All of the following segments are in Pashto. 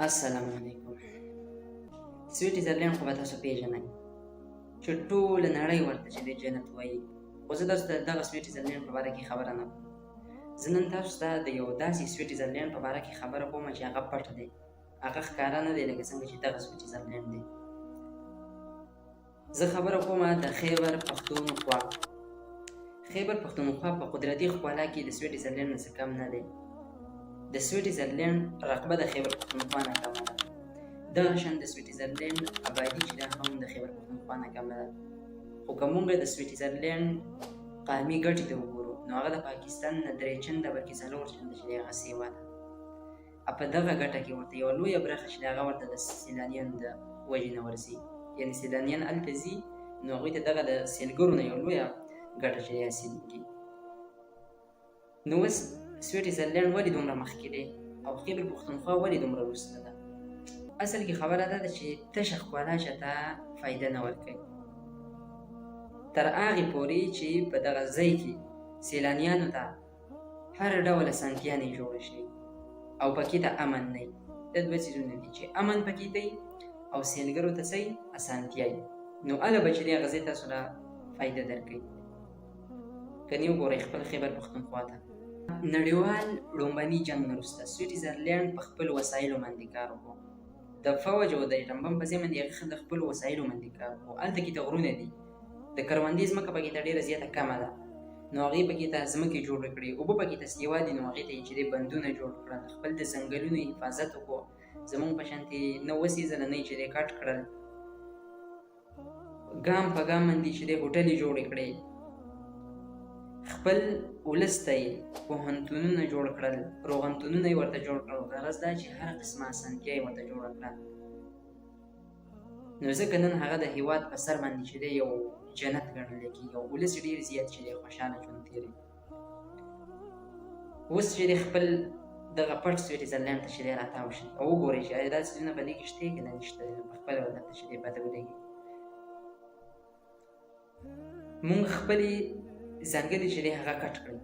السلام علیکم. سویټزرلینډ خو به تاسو پیژنئ چې ټوله نړۍ ورته چې د جنت وایي، خو زه تاسو ته دغه سویټزرلینډ په باره کې خبره نه کوم. زه نن تاسو ته د یو داسې سویټزرلینډ په باره کې خبره کوم چې هغه پټ دی، هغه ښکاره نه دی لکه څنګه چې دغه سویټزرلینډ دی. زه خبره کوم د خیبر پښتونخوا. خیبر پښتونخوا په قدرتي ښکلا کې د سویټزرلینډ نه څه کم نه دی. د سویټزرلینډ رقبه د خیبر پښتونخوا نه کمه ده. دغه شان د سویټزرلینډ آبادي چې ده هم د خیبر پښتونخوا نه کمه ده. خو که موږ د سویټزرلینډ قومي ګټې ته وګورو نو هغه د پاکستان نه 3 چنده بلکې 4 چنده چې دی هغه سیوا ده. په دغه ګټه کې ورته یوه لویه برخه چې د هغه ورته د سیلانیانو د وجې نه ورځي، یعنې سیلانیان هلته ځي نو هغوی ته دغه د سیلګرو نه یوه لویه ګټه چې دی حاصلېږي. نو اوس سویټزرلینډ ولې دومره مخکې دی او خیبر پښتونخوا ولې دومره وروسته ده؟ اصل کې خبره دا ده چې تشه ښکلا چاته فایده نه ورکوي تر هغې پورې چې په دغه ځای کې سیلانیانو ته هر ډول اسانتیانې جوړې شي او پکې ته امن نه وي. دا دوه څیزونه دي چې امن پکې دی او سیلګرو ته څه اسانتیا وي، نو هله به چې دی هغه ځای تاسو له فایده درکوي. کنې وګورئ خپل خیبر پښتونخوا ته. نړیوال لومړني جنګ نه وروسته سویټزرلینډ په خپلو وسایلو باندې کار وکړو. د فوج او د ټمبم په ځای باندې هغه د خپلو وسایلو باندې کار وکړو. هلته کې ته غرونه دي، د کروندې ځمکه پکې ته ډېره زیاته کمه ده، نو هغې پکې ته ځمکې جوړې کړې، اوبه پکې ته سیوا دي، نو هغې ته یې چې دی بندونه جوړ کړل، خپل د ځنګلونو حفاظت وکړو. زمونږ په شانتې نه وسېزله نه یې چې دی کټ کړل، ګام په ګام باندې چې دی هوټلې جوړې کړې، خپل ولس ته یې پوهنتونونه جوړ کړل، روغتونونه یې ورته جوړ کړل. غرض دا چې هر قسمه اسانتیا یې ورته جوړه کړه. نو ځکه نن هغه د هېواد په سر باندې چې دی یو جنت ګڼلی کېږي او ولس ډېر زیات چې دی خوشحاله ژوند تېروي. اوس چې دی خپل دغه پټ سویټزرلینډ ته چې دی راتاو شي او وګورئ چې آیا دا څیزونه په دې کې شته که نه نشته دی، نو پخپله به درته چې دی پته ولګي. مونږ خپلې ځنګلې چې دی هغه کټ کړئ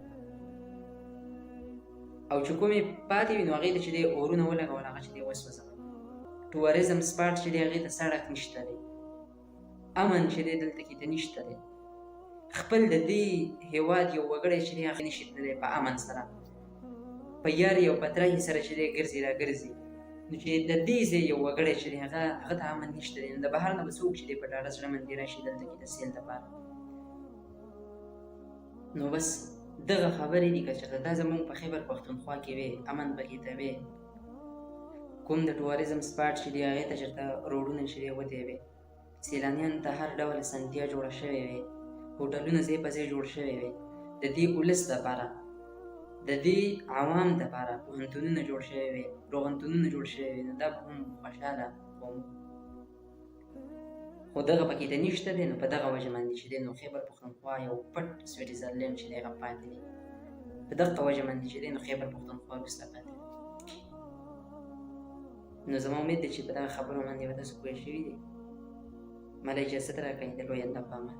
او چې کومې پاتې وي نو هغې ته چې دی اورونه ولګول، هغه چې دی وسوځول. ټوریزم سپاټ چې دی هغې ته سړک نشته دی، امن چې دی دلته کې ته نشته دی. خپل د دې هېواد یو وګړی چې دی هغه نشي تللی په امن سره، په یارې او په ترهې سره چې دی ګرځي را ګرځي. نو چې د دې ځای یو وګړی چې دی هغه ته امن نشته دی، نو د بهر نه به څوک چې دی په ډاډه زړه باندې راشي دلته کې د سیل دپاره. نو بس دغه خبرې دي که چېرته دا زموږ په خیبر پښتونخوا کې وې، امن پکې ته وې، کوم د ټوریزم سپاټ چې دی هغې ته چېرته روډونه چې دی وتې وې، سیلانیانو ته هر ډول اسانتیا جوړه شوې وې، هوټلونه ځای په ځای جوړ شوی وې، د دې ولس دپاره د دې عوام دپاره پوهنتونونه جوړ شوي وې، روغتونونه جوړ شوي وې، نو دا به هم خوشحاله قوم. خو دغه پکې ته نشته دی، نو په دغه وجه باندې چې دی نو خیبر پښتونخوا یو پټ سویټزرلینډ چې دی هغه پاتې دی. په دغه وجه باندې چې دی نو خیبر پښتونخوا وروسته پاتې دی. نو زما امید دی چې په دغه خبرو باندې به تاسو پوه شوي دي. ماله اجازت راکړئ د لوی الله په امان.